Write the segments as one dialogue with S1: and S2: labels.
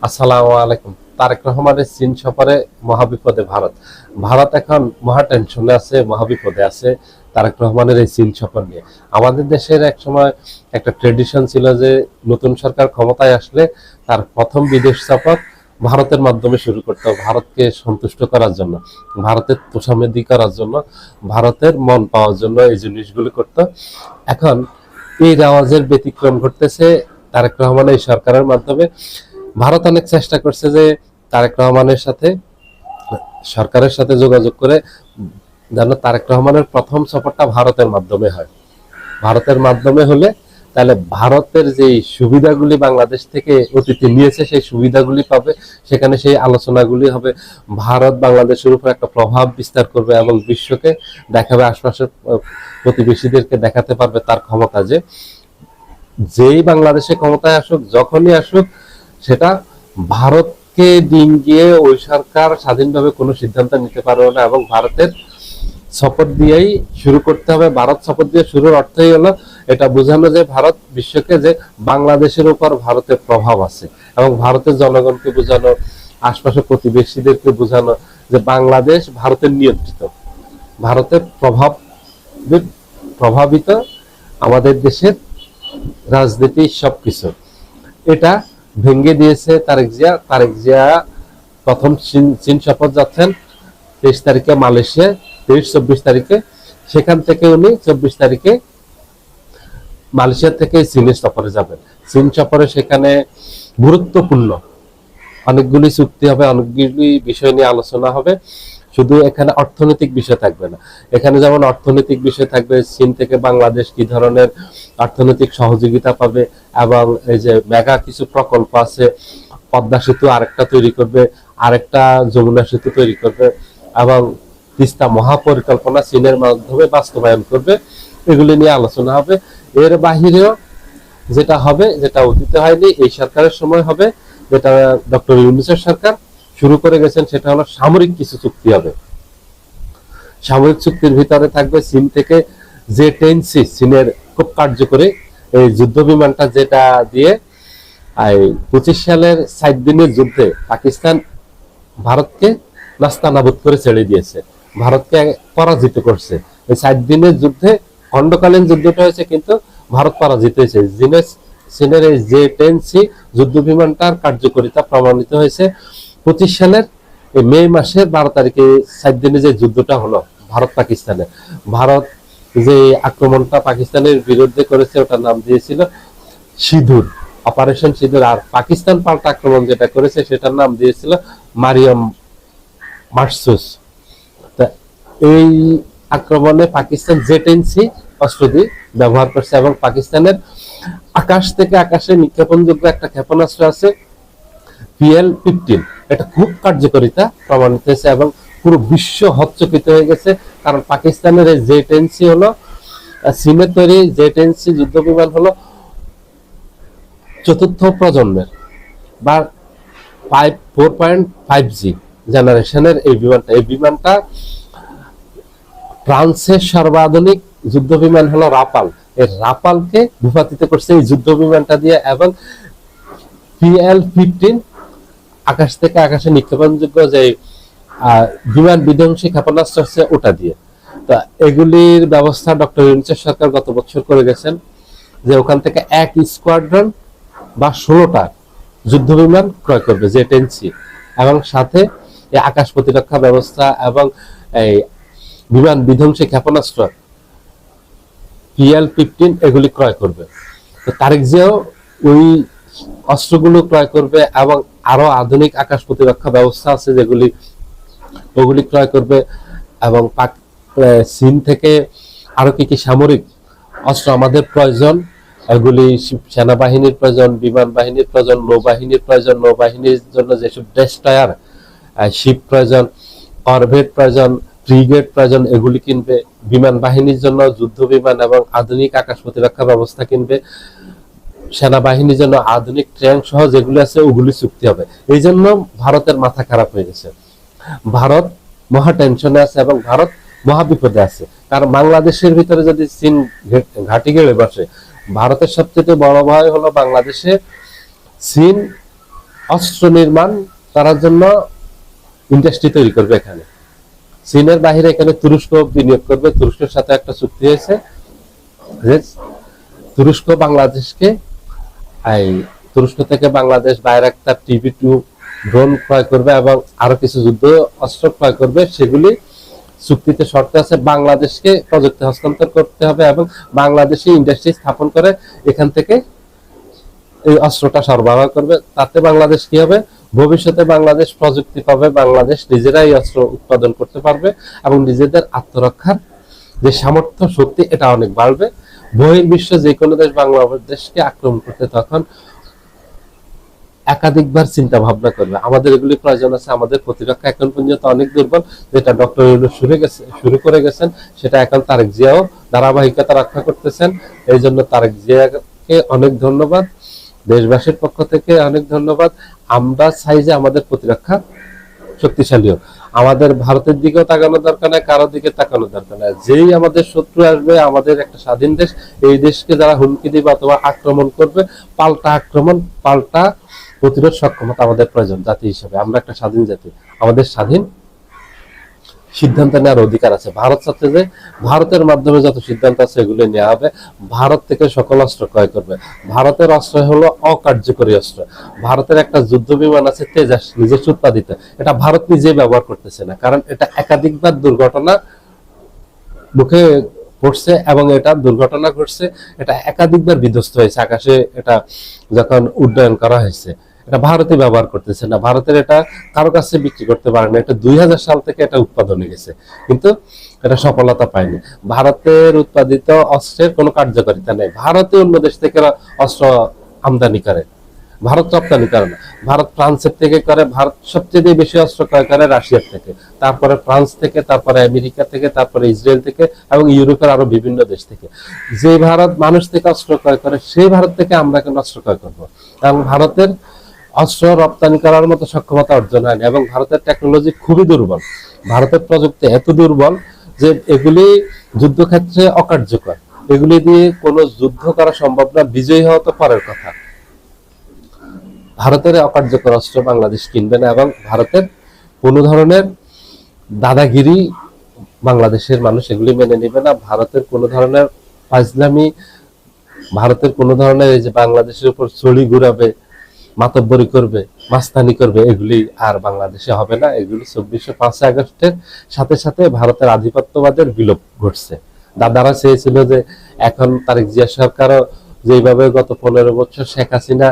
S1: আসসালামু আলাইকুম। তারেক রহমানের চীন সফরে মহাবিপদে ভারত। ভারত এখন মহা টেনশনে আছে, মহাবিপদে আছে তারেক রহমানের এই চীন সফর নিয়ে। আমাদের দেশের এক সময় একটা ট্রেডিশন ছিল যে নতুন সরকার ক্ষমতায় আসলে তার প্রথম বিদেশ সফর ভারতের মাধ্যমে শুরু করতে হবে, ভারতকে সন্তুষ্ট করার জন্য, ভারতের তোষামোদী করার জন্য, ভারতের মন পাওয়ার জন্য এই জিনিসগুলো করতে। এখন এই রেওয়াজের ব্যতিক্রম ঘটতেছে তারেক রহমান এই সরকারের মাধ্যমে। ভারত অনেক চেষ্টা করছে যে তারেক রহমানের সাথে, সরকারের সাথে যোগাযোগ করে যেন তারেক রহমানের প্রথম সফরটা ভারতের মাধ্যমে হয়। ভারতের মাধ্যমে হলে তাহলে ভারতের যে সুবিধাগুলি বাংলাদেশ থেকে অতিথি নিয়েছে সেই সুবিধাগুলি পাবে, সেখানে সেই আলোচনাগুলি হবে। ভারত বাংলাদেশের উপর একটা প্রভাব বিস্তার করবে এবং বিশ্বকে দেখাবে, আশপাশের প্রতিবেশীদেরকে দেখাতে পারবে তার ক্ষমতা, যে যেই বাংলাদেশে ক্ষমতায় আসুক, যখনই আসুক, সেটা ভারতকে ডিঙ্গিয়ে ওই সরকার স্বাধীনভাবে কোনো সিদ্ধান্ত নিতে পারবে না এবং ভারতের সাপোর্ট দিয়েই শুরু করতে হবে। ভারত সাপোর্ট দিয়ে শুরুর অর্থই হলো এটা বোঝানো যে ভারত বিশ্বকে যে বাংলাদেশের উপর ভারতের প্রভাব আছে, এবং ভারতের জনগণকে বোঝানো, আশপাশের প্রতিবেশীদেরকে বোঝানো যে বাংলাদেশ ভারতের নিয়ন্ত্রিত, ভারতের প্রভাবিত আমাদের দেশের রাজনীতি সবকিছু। এটা ভেঙে দিয়েছে তারেক জিয়া। তারেক জিয়া প্রথম চীন সফর যাচ্ছেন 23 তারিখে মালয়েশিয়া, 23-24 তারিখে। সেখান থেকে উনি 24 তারিখে মালয়েশিয়া থেকে চীনে সফরে যাবেন। চীন সফরে সেখানে গুরুত্বপূর্ণ অনেকগুলি চুক্তি হবে, অনেকগুলি বিষয় নিয়ে আলোচনা হবে। শুধু এখানে অর্থনৈতিক বিষয় থাকবে না, এখানে যেমন অর্থনৈতিক বিষয় থাকবে, চীন থেকে বাংলাদেশ কি ধরনের অর্থনৈতিক সহযোগিতা পাবে, এবং এই যে মেগা কিছু প্রকল্প আছে, পদ্মা সেতু আরেকটা তৈরি করবে, আরেকটা যমুনা সেতু তৈরি করবে, এবং তিস্তা মহাপরিকল্পনা চীনের মাধ্যমে বাস্তবায়ন করবে, এগুলি নিয়ে আলোচনা হবে। এর বাহিরেও যেটা হবে, যেটা অতীতে হয়নি, এই সরকারের সময় হবে, যেটা ডক্টর ইউনূসের সরকার শুরু করে গেছেন, সেটা হলো সামরিক কিছু চুক্তি হবে। সামরিক চুক্তির ভিতরে থাকবে চীন থেকে যে-10C, চীনের খুব কার্যকরী এই যুদ্ধ বিমানটা, যেটা দিয়ে 25 সালের 60 দিনের যুদ্ধে পাকিস্তান ভারতকে নাস্তানাবুদ করে ছেড়ে দিয়েছে, ভারতকে পরাজিত করছে। এই 60 দিনের যুদ্ধে খণ্ডকালীন যুদ্ধটা হয়েছে, কিন্তু ভারত পরাজিত হয়েছে। চীনের এই যে-10C যুদ্ধ বিমানটার কার্যকারিতা প্রমাণিত হয়েছে 25 সালের মে মাসের 12 তারিখে 60 দিনে যে যুদ্ধটা হলো ভারত পাকিস্তানে। ভারত যে আক্রমণটা পাকিস্তানের বিরুদ্ধে করেছে ওটার নাম দিয়েছিল সিঁদুর, অপারেশন সিঁদুর। আর পাকিস্তান পাল্টা আক্রমণ যেটা করেছে সেটার নাম দিয়েছিল মারিয়াম মার্সুস। এই আক্রমণে পাকিস্তান যে-10C অস্ত্র দিয়ে ব্যবহার করছে, এবং পাকিস্তানের আকাশ থেকে আকাশে নিক্ষেপণযোগ্য একটা ক্ষেপণাস্ত্র আছে PL-15, এটা খুব কার্যকারিতা প্রমাণিত হয়েছে এবং পুরো বিশ্ব হচ্চকিত হয়ে গেছে। কারণ পাকিস্তানের এই যে-10C হলো চীনের তৈরি যে-10C যুদ্ধ বিমান হলো 4th প্রজন্মের বা 4.5G জেনারেশনের এই বিমানটা। এই বিমানটা ফ্রান্সের সর্বাধুনিক যুদ্ধ বিমান হলো রাপাল, এই রাপালকে ভূপাতিত করছে এই যুদ্ধ বিমানটা দিয়ে, এবং PL-15 আকাশ থেকে আকাশে নিক্ষেপণযোগ্য যে বিমান বিধ্বংসী ক্ষেপণাস্ত্র আছে ওটা দিয়ে। তা এগুলির ব্যবস্থা ডক্টর ইউনূসের সরকার গত বছর করে গেছেন, যে ওখান থেকে এক স্কোয়াড্রন বা 16টা যুদ্ধ বিমান ক্রয় করবে যে-10C, এবং সাথে এই আকাশ প্রতিরক্ষা ব্যবস্থা এবং এই বিমান বিধ্বংসী ক্ষেপণাস্ত্র PL-15 এগুলি ক্রয় করবে। তো তারেক জিয়াও ওই অস্ত্রগুলো ক্রয় করবে, এবং আরো আধুনিক আকাশ প্রতিরক্ষা ব্যবস্থা আছে যেগুলি, ওগুলি ক্রয় করবে। এবং চীন থেকে আরো কি কি সামরিক অস্ত্র আমাদের প্রয়োজন, এগুলি সেনাবাহিনীর প্রয়োজন, বিমান বাহিনীর প্রয়োজন, নৌবাহিনীর প্রয়োজন, নৌবাহিনীর জন্য যেসব ডেস্ট্রয়ার শিপ প্রয়োজন, করভেট প্রয়োজন, ফ্রিগেট প্রয়োজন, এগুলি কিনবে। বিমান বাহিনীর জন্য যুদ্ধ বিমান এবং আধুনিক আকাশ প্রতিরক্ষা ব্যবস্থা কিনবে। সেনাবাহিনীর জন্য আধুনিক ট্যাঙ্ক সহ যেগুলি আছে ওগুলি চুক্তি হবে। এই জন্য ভারতের মাথা খারাপ হয়ে গেছে, ভারত মহা টেনশনে আছে এবং ভারত মহা বিপদে আছে। কারণ বাংলাদেশের ভিতরে যদি চীন ঘাঁটি গেড়ে বসে, ভারতের সবচেয়ে বড় ভয় হলো বাংলাদেশে চীন অস্ত্র নির্মাণ করার জন্য ইন্ডাস্ট্রি তৈরি করবে এখানে। চীনের বাহিরে এখানে তুরস্ক বিনিয়োগ করবে। তুরস্কের সাথে একটা চুক্তি হয়েছে যে তুরস্ক বাংলাদেশকে এই তুরস্ক থেকে বাংলাদেশ বাইরাক্তার TB2 ড্রোন ক্রয় করবে এবং আরো কিছু যুদ্ধ অস্ত্র ক্রয় করবে। সেগুলি চুক্তিতে শর্ত আছে বাংলাদেশকে প্রযুক্তি হস্তান্তর করতে হবে এবং বাংলাদেশি ইন্ডাস্ট্রি স্থাপন করে এখান থেকে এই অস্ত্রটা সরবরাহ করবে। তাতে বাংলাদেশ কি হবে, ভবিষ্যতে বাংলাদেশ প্রযুক্তি পাবে, বাংলাদেশ নিজেরাই অস্ত্র উৎপাদন করতে পারবে এবং নিজেদের আত্মরক্ষার যে সামর্থ্য শক্তি এটা অনেক বাড়বে। বহির্বিশ্ব যে কোনো দেশ বাংলাদেশকে আক্রমণ করতে তখন একাধিকবার চিন্তা ভাবনা করবে। আমাদের এগুলি প্রয়োজন আছে। আমাদের প্রতিরক্ষা এখন পর্যন্ত অনেক দুর্বল, যেটা ডক্টর ইউনূস শুরু করে গেছেন, সেটা এখন তারেক জিয়াও ধারাবাহিকতা রক্ষা করতেছেন। এই জন্য তারেক জিয়াকে অনেক ধন্যবাদ, দেশবাসীর পক্ষ থেকে অনেক ধন্যবাদ। আমরা চাই যে আমাদের প্রতিরক্ষা শক্তিশালী হোক। আমাদের ভারতের দিকেও তাকানো দরকার নাই, কারোর দিকে তাকানো দরকার নাই। যেই আমাদের শত্রু আসবে, আমাদের একটা স্বাধীন দেশ, এই দেশকে যারা হুমকি দিবে অথবা আক্রমণ করবে, পাল্টা আক্রমণ, পাল্টা প্রতিরোধ সক্ষমতা আমাদের প্রয়োজন জাতি হিসেবে। আমরা একটা স্বাধীন জাতি, আমাদের স্বাধীন সিদ্ধান্ত নেওয়ার অধিকার আছে। ভারত চাচ্ছে যে ভারতের মাধ্যমে যত সিদ্ধান্ত আছে এগুলো নেওয়া হবে, ভারত থেকে সকল অস্ত্র ক্রয় করবে। ভারতের অস্ত্র হলো অকার্যকরী অস্ত্র। ভারতের একটা যুদ্ধ বিমান আছে তেজাস, নিজস্ব উৎপাদিত, এটা ভারত নিজে ব্যবহার করতেছে না, কারণ এটা একাধিকবার দুর্ঘটনা মুখে পড়ছে এবং এটা দুর্ঘটনা ঘটছে, এটা একাধিকবার বিধ্বস্ত হয়েছে আকাশে, এটা যখন উড্ডয়ন করা হয়েছে। এটা ভারতই ব্যবহার করতেছে না, ভারতের এটা কারো কাছে বিক্রি করতে পারে না। এটা 2000 সাল থেকে এটা উৎপাদনে গেছে, কিন্তু এটা সফলতা পায়নি। ভারতের উৎপাদিত অস্ত্রের কোনো কার্যকারিতা নেই। ভারতে অন্য দেশ থেকে অস্ত্র আমদানি করে, ভারত রপ্তানি করে না। ভারত ফ্রান্সের থেকে করে, ভারত সবচেয়ে বেশি অস্ত্র ক্রয় করে রাশিয়ার থেকে, তারপরে ফ্রান্স থেকে, তারপরে আমেরিকা থেকে, তারপরে ইসরায়েল থেকে এবং ইউরোপের আরো বিভিন্ন দেশ থেকে। যে ভারত মানুষ থেকে অস্ত্র ক্রয় করে, সেই ভারত থেকে আমরা কেন অস্ত্র ক্রয় করবো? এবং ভারতের অস্ত্র রপ্তানি করার মতো সক্ষমতা অর্জন হয়নি এবং ভারতের টেকনোলজি খুবই দুর্বল। ভারতের প্রযুক্তি এত দুর্বল যে এগুলি যুদ্ধক্ষেত্রে অকার্যকর। এগুলি দিয়ে কোনো যুদ্ধ করা সম্ভব না, বিজয়ী হওয়া তো পরের কথা। ভারতের অকার্যকর অস্ত্র বাংলাদেশ কিনবে না এবং ভারতের কোনো ধরনের দাদাগিরি বাংলাদেশের মানুষ এগুলি মেনে নেবে না। ভারতের কোনো ধরনের ফাজলামি, ভারতের কোনো ধরনের এই যে বাংলাদেশের উপর ছড়ি ঘুরাবে, মাতব্বরি করবে, মাস্তানি করবে, এগুলি আর বাংলাদেশে হবে না। এগুলি 5 আগস্টের সাথে সাথে ভারতের আধিপত্যবাদের বিলোপ ঘটছে। দাদারা চেয়েছিল যে এখন তারেক জিয়া সরকারও যেভাবে গত 15 বছর শেখ হাসিনা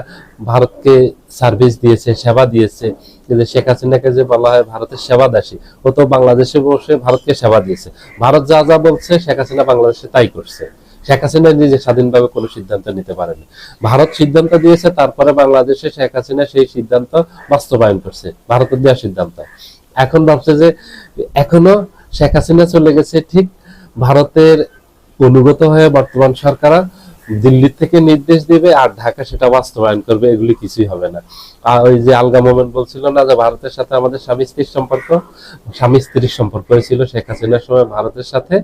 S1: ভারতকে সার্ভিস দিয়েছে, সেবা দিয়েছে, কিন্তু শেখ হাসিনাকে যে বলা হয় ভারতের সেবা দাসী, ও তো বাংলাদেশে বসে ভারতকে সেবা দিয়েছে। ভারত যা যা বলছে শেখ হাসিনা বাংলাদেশে তাই করছে। শেখ হাসিনা নিজে স্বাধীনভাবে কোনো সিদ্ধান্ত নিতে পারেনি, ভারত সিদ্ধান্ত দিয়েছে, তারপরে বাংলাদেশে শেখ হাসিনা সেই সিদ্ধান্ত বাস্তবায়ন করছে, ভারতের দেওয়া সিদ্ধান্ত। এখন ভাবছে যে এখনো শেখ হাসিনা চলে গেছে ঠিক, ভারতের অনুগত হয়ে বর্তমান সরকার দিল্লি থেকে নির্দেশ দিবে আর ঢাকা সেটা বাস্তবায়ন করবে, এগুলি কিছুই হবে না। আর ওই যে আলগা মোমেন্ট বলছিল না যে ভারতের সাথে আমাদের স্বামী স্ত্রীর সম্পর্ক হয়েছিল শেখ হাসিনার সময় ভারতের সাথে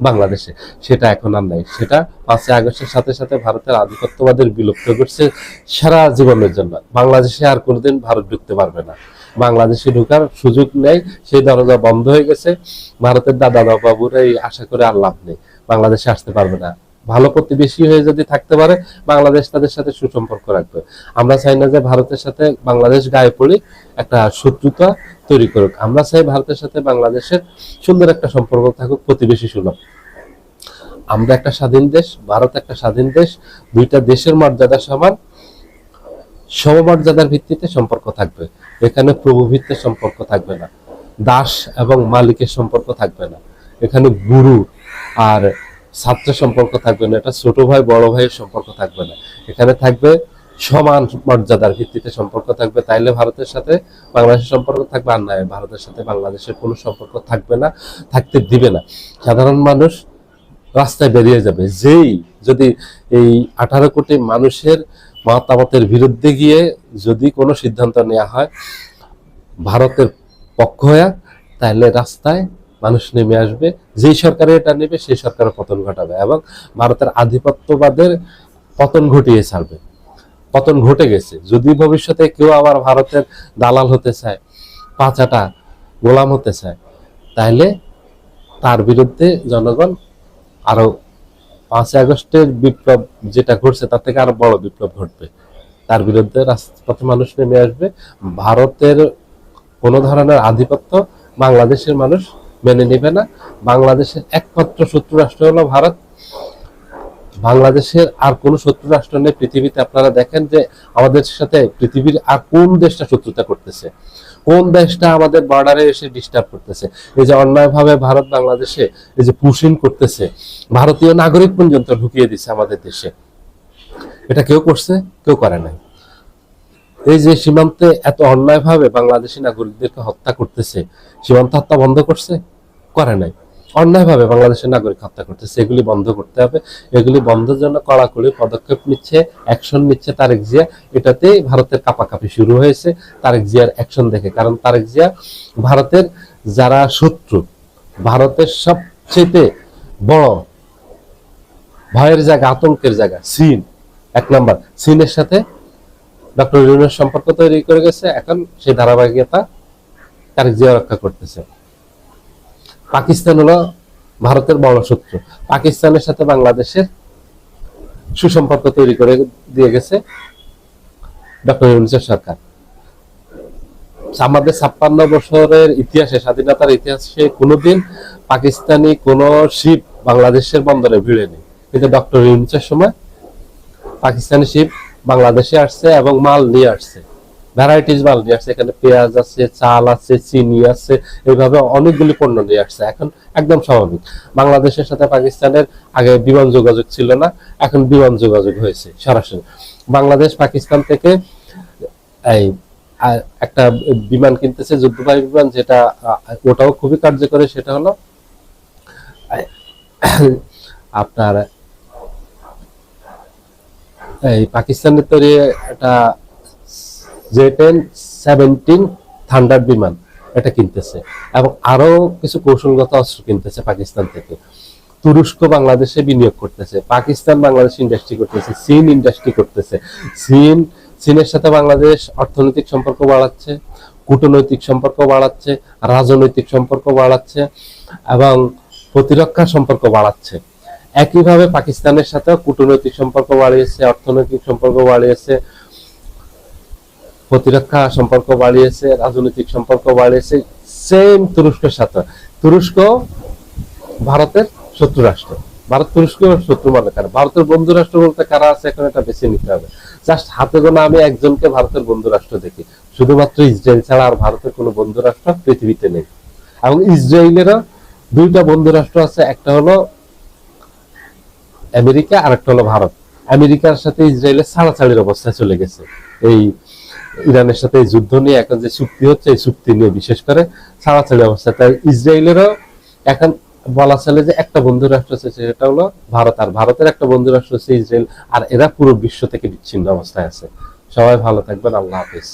S1: বাংলাদেশে, সেটা এখন আর নাই। সেটা 5 আগস্টের সাথে সাথে ভারতের আধিপত্যবাদের বিলুপ্ত করছে সারা জীবনের জন্য। বাংলাদেশে আর কোনোদিন ভারত ঢুকতে পারবে না, বাংলাদেশে ঢুকার সুযোগ নেই, সেই দরজা বন্ধ হয়ে গেছে। ভারতের দাদা বাবুরা এই আশা করে আর লাভ নেই, বাংলাদেশে আসতে পারবে না। ভালো প্রতিবেশী হয়ে যদি থাকতে পারে বাংলাদেশ তাদের সাথে সুসম্পর্ক রাখবে। আমরা চাই না যে ভারতের সাথে বাংলাদেশ গায়ে পড়ে একটা শত্রুতা তৈরি করুক। আমরা চাই ভারতের সাথে বাংলাদেশের সুন্দর একটা সম্পর্ক থাকুক, প্রতিবেশী সুলভ। আমরা একটা স্বাধীন দেশ, ভারত একটা স্বাধীন দেশ, দুইটা দেশের মর্যাদা সমান, সমমর্যাদার ভিত্তিতে সম্পর্ক থাকবে। এখানে প্রভুভিত্তির সম্পর্ক থাকবে না, দাস এবং মালিকের সম্পর্ক থাকবে না, এখানে গুরু আর ছাত্র সম্পর্ক থাকবে না, এটা ছোট ভাই বড় ভাইয়ের সম্পর্ক থাকবে না, এখানে থাকবে সমান মর্যাদার ভিত্তিতে সম্পর্ক থাকবে। তাইলে ভারতের সাথে বাংলাদেশের সম্পর্ক থাকবে, আর নয় ভারতের সাথে বাংলাদেশের কোনো সম্পর্ক থাকবে না, থাকতে দিবে না। সাধারণ মানুষ রাস্তায় বেরিয়ে যাবে। যেই যদি এই 18 কোটি মানুষের মতামতের বিরুদ্ধে গিয়ে যদি কোনো সিদ্ধান্ত নেওয়া হয় ভারতের পক্ষ হয়ে, তাহলে রাস্তায় মানুষ নেমে আসবে। যেই সরকারে এটা নেবে সেই সরকারের পতন ঘটাবে এবং ভারতের আধিপত্যবাদের পতন ঘটিয়ে ছাড়বে। পতন ঘটে গেছে। যদি ভবিষ্যতে কেউ আবার ভারতের দালাল হতে চায়, পাঁচাটা গোলাম হতে চায়, তাহলে তার বিরুদ্ধে জনগণ আরো 5ই আগস্টের বিপ্লব যেটা ঘটছে তার থেকে আরো বড় বিপ্লব ঘটবে। তার বিরুদ্ধে রাজপথে মানুষ নেমে আসবে। ভারতের কোনো ধরনের আধিপত্য বাংলাদেশের মানুষ মেনে নেবে না। বাংলাদেশের একমাত্র শত্রু রাষ্ট্র হলো ভারত। বাংলাদেশের আর কোন শত্রু রাষ্ট্র নেই পৃথিবীতে। আপনারা দেখেন যে আমাদের সাথে পৃথিবীর আর কোন দেশটা শত্রুতা করতেছে, কোন দেশটা আমাদের বর্ডারে এসে ডিস্টার্ব করতেছে। এই যে অন্যায়ভাবে ভারত বাংলাদেশে এই যে পুশিং করতেছে, ভারতীয় নাগরিক পর্যন্ত ঢুকিয়ে দিচ্ছে আমাদের দেশে, এটা কেউ করছে? কেউ করে নাই। এই যে সীমান্তে এত অন্যায়ভাবে বাংলাদেশি নাগরিকদেরকে হত্যা করতেছে, সীমান্ত হত্যা বন্ধ করছে? করে নাই। অন্যায়ভাবে বাংলাদেশের নাগরিক হত্যা করতেছে, এগুলি বন্ধ করতে হবে। এগুলি বন্ধের জন্য কড়াকড়ি পদক্ষেপ নিচ্ছে, অ্যাকশন নিচ্ছে তারেক জিয়া। এটাতেই ভারতের কাপাকাপি শুরু হয়েছে তারেক জিয়ার অ্যাকশন দেখে। কারণ তারেক জিয়া ভারতের যারা শত্রু, ভারতের সবচেয়ে বড় ভয়ের জায়গা, আতঙ্কের জায়গা চীন, 1 নম্বর। চীনের সাথে ডক্টর ইউনূস সম্পর্ক তৈরি করে গেছে, এখন সেই ধারাবাহিকতা তারেক জিয়া রক্ষা করতেছে। পাকিস্তান হলো ভারতের বড় শত্রু। পাকিস্তানের সাথে বাংলাদেশের সুসম্পর্ক তৈরি করে দিয়ে গেছে ডক্টর ইউনূসের সরকার। আমাদের 56 বছরের ইতিহাসে, স্বাধীনতার ইতিহাসে কোনোদিন পাকিস্তানি কোনো শিপ বাংলাদেশের বন্দরে ভিড়েনি, কিন্তু ডক্টর ইউনূসের সময় পাকিস্তানি শিপ বাংলাদেশে আসছে এবং মাল নিয়ে আসছে, ভ্যারাইটিস মাল নিয়ে আসছে। এখানে পেঁয়াজ আছে, চাল আছে, চিনি আছে, এইভাবে অনেকগুলি পণ্য নিয়ে আসছে। এখন একদম স্বাভাবিক। বাংলাদেশের সাথে পাকিস্তানের আগে বিমান যোগাযোগ ছিল না, এখন বিমান যোগাযোগ হয়েছে সরাসরি। বাংলাদেশ পাকিস্তান থেকে এই একটা বিমান কিনতেছে, যুদ্ধবাহী বিমান, যেটা ওটাও খুবই কার্যকরী। সেটা হলো আপনার এই পাকিস্তানের তৈরি একটা J-10-17 থান্ডার বিমান, এটা কিনতেছে এবং আরো কিছু কৌশলগত অস্ত্র কিনতেছে পাকিস্তান থেকে। তুরস্ক বাংলাদেশে বিনিয়োগ করতেছে, পাকিস্তান বাংলাদেশ ইন্ডাস্ট্রি করতেছে, চীন ইন্ডাস্ট্রি করতেছে। চীনের সাথে বাংলাদেশ অর্থনৈতিক সম্পর্ক বাড়াচ্ছে, কূটনৈতিক সম্পর্ক বাড়াচ্ছে, রাজনৈতিক সম্পর্ক বাড়াচ্ছে এবং প্রতিরক্ষা সম্পর্ক বাড়াচ্ছে। একইভাবে পাকিস্তানের সাথে কূটনৈতিক সম্পর্ক বাড়িয়েছে, অর্থনৈতিক সম্পর্ক বাড়িয়েছে, প্রতিরক্ষা সম্পর্ক বাড়িয়েছে, রাজনৈতিক সম্পর্ক বাড়িয়েছে। সেম তুরস্কের সাথে। তুরস্ক ভারতের শত্রু রাষ্ট্র, ভারত তুরস্ক শত্রু মনে করে। ভারতের বন্ধু রাষ্ট্র বলতে কারা আছে এখন এটা বেছে নিতে হবে। জাস্ট হাতে গোনা আমি একজনকে ভারতের বন্ধু রাষ্ট্র দেখি, শুধুমাত্র ইসরায়েল ছাড়া আর ভারতের কোনো বন্ধু রাষ্ট্র পৃথিবীতে নেই। এবং ইসরায়েলেরও 2টা বন্ধু রাষ্ট্র আছে, একটা হলো আমেরিকা আর একটা হলো ভারত। আমেরিকার সাথে ইসরায়েলের ছাড়াছাড়ির অবস্থায় চলে গেছে। এই ইরানের সাথে যুদ্ধ নিয়ে এখন যে চুক্তি হচ্ছে, এই চুক্তি নিয়ে বিশেষ করে ছাড়াছাড়ি অবস্থা। তাই ইসরায়েলেরও এখন বলা চলে যে একটা বন্ধু রাষ্ট্র আছে, সেটা হলো ভারত। আর ভারতের একটা বন্ধু রাষ্ট্র হচ্ছে ইসরায়েল। আর এরা পুরো বিশ্ব থেকে বিচ্ছিন্ন অবস্থায় আছে। সবাই ভালো থাকবেন। আল্লাহ হাফেজ।